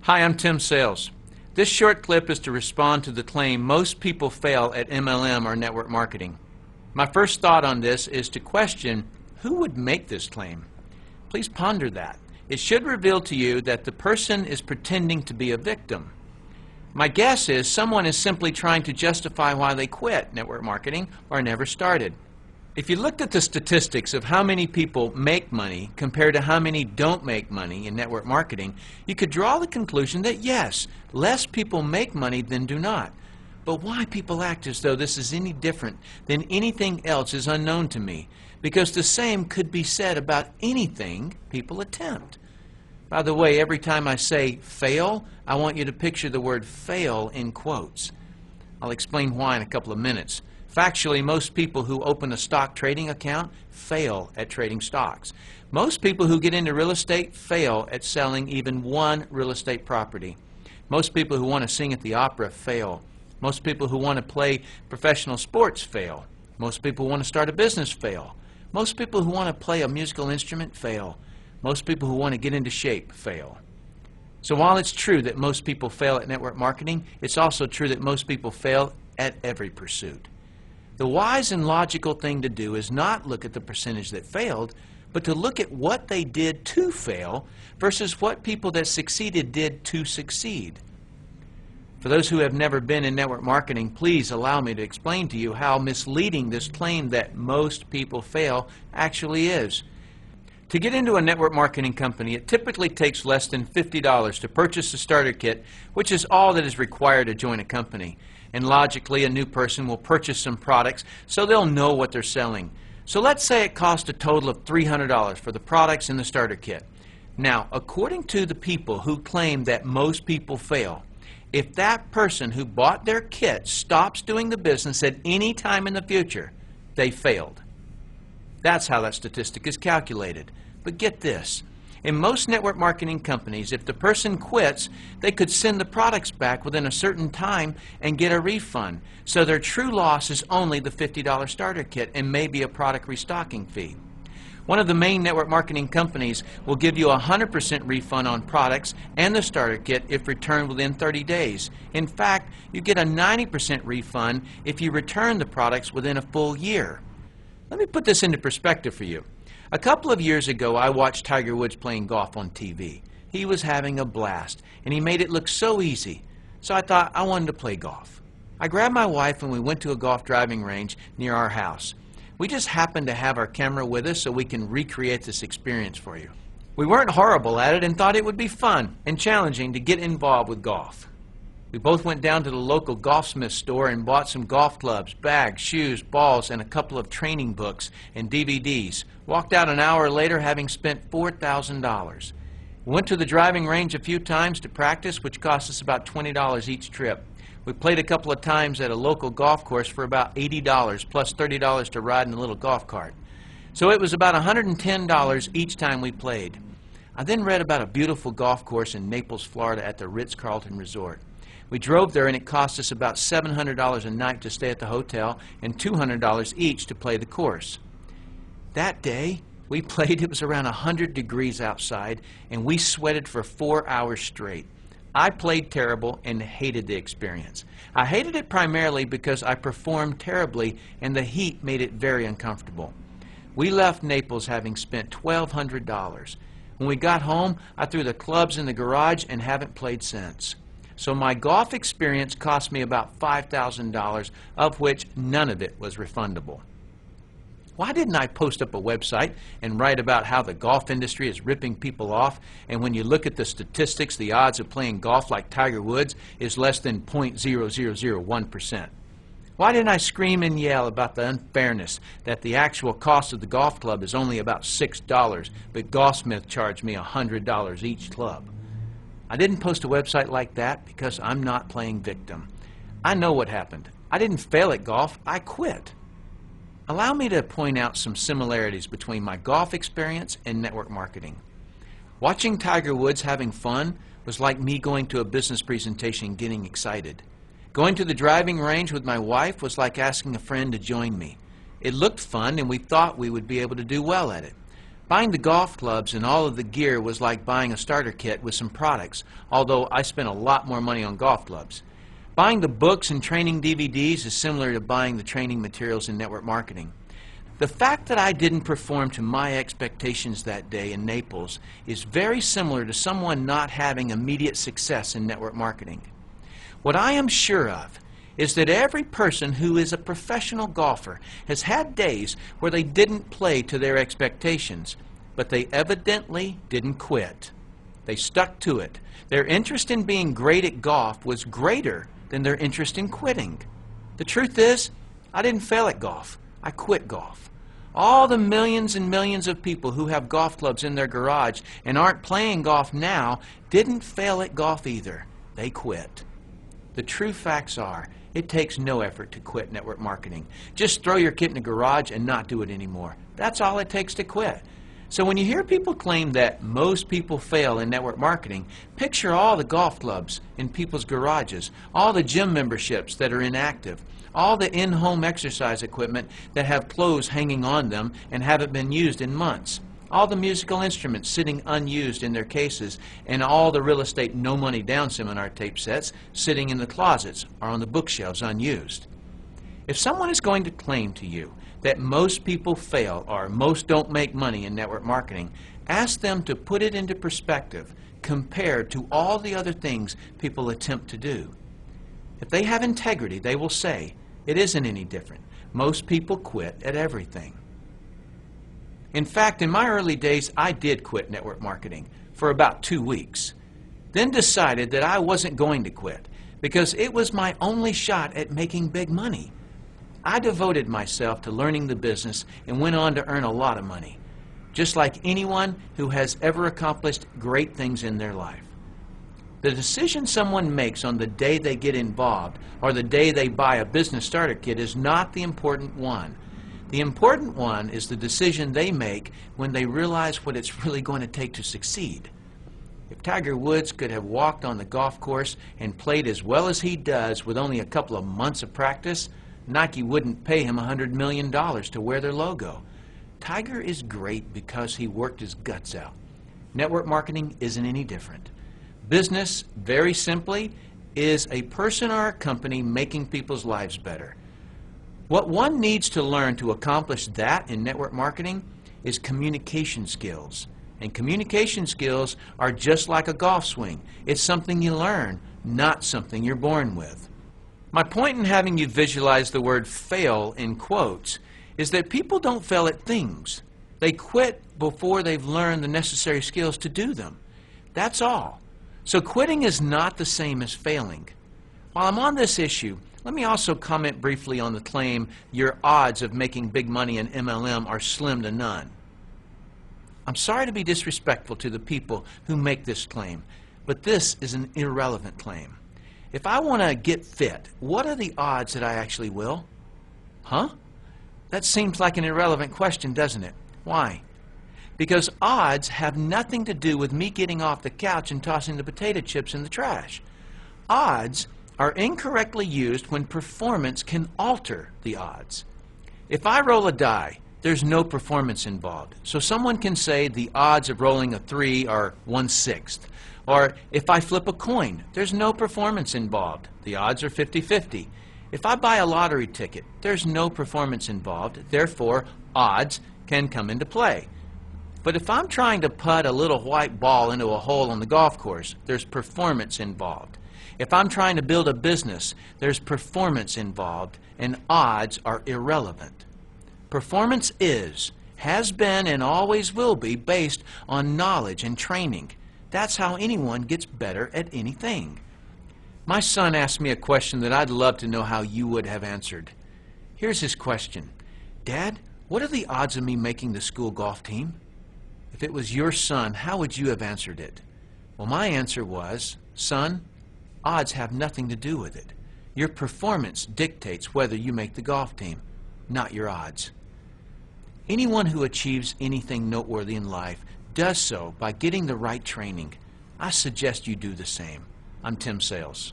Hi, I'm Tim Sales. This short clip is to respond to the claim most people fail at MLM or network marketing. My first thought on this is to question who would make this claim. Please ponder that. It should reveal to you that the person is pretending to be a victim. My guess is someone is simply trying to justify why they quit network marketing or never started. If you looked at the statistics of how many people make money compared to how many don't make money in network marketing, you could draw the conclusion that yes, less people make money than do not. But why people act as though this is any different than anything else is unknown to me, because the same could be said about anything people attempt. By the way, every time I say fail, I want you to picture the word fail in quotes. I'll explain why in a couple of minutes. Factually, most people who open a stock trading account fail at trading stocks. Most people who get into real estate fail at selling even one real estate property. Most people who want to sing at the opera fail. Most people who want to play professional sports fail. Most people who want to start a business fail. Most people who want to play a musical instrument fail. Most people who want to get into shape fail. So while it's true that most people fail at network marketing, it's also true that most people fail at every pursuit. The wise and logical thing to do is not look at the percentage that failed, but to look at what they did to fail versus what people that succeeded did to succeed. For those who have never been in network marketing, please allow me to explain to you how misleading this claim that most people fail actually is. To get into a network marketing company, it typically takes less than $50 to purchase a starter kit, which is all that is required to join a company. And logically, a new person will purchase some products so they'll know what they're selling. So let's say it cost a total of $300 for the products in the starter kit. Now, according to the people who claim that most people fail, if that person who bought their kit stops doing the business at any time in the future, they failed. That's how that statistic is calculated. But get this. In most network marketing companies, if the person quits, they could send the products back within a certain time and get a refund. So their true loss is only the $50 starter kit and maybe a product restocking fee. One of the main network marketing companies will give you a 100% refund on products and the starter kit if returned within 30 days. In fact, you get a 90% refund if you return the products within a full year. Let me put this into perspective for you. A couple of years ago, I watched Tiger Woods playing golf on TV. He was having a blast, and he made it look so easy. So I thought I wanted to play golf. I grabbed my wife and we went to a golf driving range near our house. We just happened to have our camera with us so we can recreate this experience for you. We weren't horrible at it and thought it would be fun and challenging to get involved with golf. We both went down to the local golfsmith store and bought some golf clubs, bags, shoes, balls, and a couple of training books and DVDs. Walked out an hour later having spent $4,000. We went to the driving range a few times to practice, which cost us about $20 each trip. We played a couple of times at a local golf course for about $80 plus $30 to ride in a little golf cart. So it was about $110 each time we played. I then read about a beautiful golf course in Naples, Florida at the Ritz-Carlton Resort. We drove there and it cost us about $700 a night to stay at the hotel and $200 each to play the course. That day, we played. It was around 100 degrees outside and we sweated for 4 hours straight. I played terrible and hated the experience. I hated it primarily because I performed terribly and the heat made it very uncomfortable. We left Naples having spent $1,200. When we got home, I threw the clubs in the garage and haven't played since. So my golf experience cost me about $5,000, of which none of it was refundable. Why didn't I post up a website and write about how the golf industry is ripping people off, and when you look at the statistics, the odds of playing golf like Tiger Woods is less than 0.0001%? Why didn't I scream and yell about the unfairness that the actual cost of the golf club is only about $6, but Golfsmith charged me $100 each club? I didn't post a website like that because I'm not playing victim. I know what happened. I didn't fail at golf, I quit. Allow me to point out some similarities between my golf experience and network marketing. Watching Tiger Woods having fun was like me going to a business presentation and getting excited. Going to the driving range with my wife was like asking a friend to join me. It looked fun and we thought we would be able to do well at it. Buying the golf clubs and all of the gear was like buying a starter kit with some products, although I spent a lot more money on golf clubs. Buying the books and training DVDs is similar to buying the training materials in network marketing. The fact that I didn't perform to my expectations that day in Naples is very similar to someone not having immediate success in network marketing. What I am sure of is that every person who is a professional golfer has had days where they didn't play to their expectations, but they evidently didn't quit. They stuck to it. Their interest in being great at golf was greater than their interest in quitting. The truth is, I didn't fail at golf. I quit golf. All the millions and millions of people who have golf clubs in their garage and aren't playing golf now didn't fail at golf either. They quit. The true facts are, it takes no effort to quit network marketing. Just throw your kit in the garage and not do it anymore. That's all it takes to quit. So when you hear people claim that most people fail in network marketing, picture all the golf clubs in people's garages, all the gym memberships that are inactive, all the in-home exercise equipment that have clothes hanging on them and haven't been used in months, all the musical instruments sitting unused in their cases, and all the real estate no money down seminar tape sets sitting in the closets or on the bookshelves unused. If someone is going to claim to you that most people fail or most don't make money in network marketing, ask them to put it into perspective compared to all the other things people attempt to do. If they have integrity, they will say, it isn't any different. Most people quit at everything. In fact, in my early days, I did quit network marketing for about 2 weeks, then decided that I wasn't going to quit because it was my only shot at making big money. I devoted myself to learning the business and went on to earn a lot of money, just like anyone who has ever accomplished great things in their life. The decision someone makes on the day they get involved or the day they buy a business starter kit is not the important one. The important one is the decision they make when they realize what it's really going to take to succeed. If Tiger Woods could have walked on the golf course and played as well as he does with only a couple of months of practice, Nike wouldn't pay him $100 million to wear their logo. Tiger is great because he worked his guts out. Network marketing isn't any different. Business, very simply, is a person or a company making people's lives better. What one needs to learn to accomplish that in network marketing is communication skills. And communication skills are just like a golf swing. It's something you learn, not something you're born with. My point in having you visualize the word fail in quotes is that people don't fail at things. They quit before they've learned the necessary skills to do them. That's all. So quitting is not the same as failing. While I'm on this issue, let me also comment briefly on the claim your odds of making big money in MLM are slim to none. I'm sorry to be disrespectful to the people who make this claim, but this is an irrelevant claim. If I want to get fit, what are the odds that I actually will? Huh? That seems like an irrelevant question, doesn't it? Why? Because odds have nothing to do with me getting off the couch and tossing the potato chips in the trash. Odds are incorrectly used when performance can alter the odds. If I roll a die, there's no performance involved. So someone can say the odds of rolling a 3 are 1/6. Or if I flip a coin, there's no performance involved. The odds are 50-50. If I buy a lottery ticket, there's no performance involved. Therefore, odds can come into play. But if I'm trying to putt a little white ball into a hole on the golf course, there's performance involved. If I'm trying to build a business, there's performance involved, and odds are irrelevant. Performance is, has been, and always will be based on knowledge and training. That's how anyone gets better at anything. My son asked me a question that I'd love to know how you would have answered. Here's his question. Dad, what are the odds of me making the school golf team? If it was your son, how would you have answered it? Well, my answer was, son, odds have nothing to do with it. Your performance dictates whether you make the golf team, not your odds. Anyone who achieves anything noteworthy in life does so by getting the right training. I suggest you do the same. I'm Tim Sales.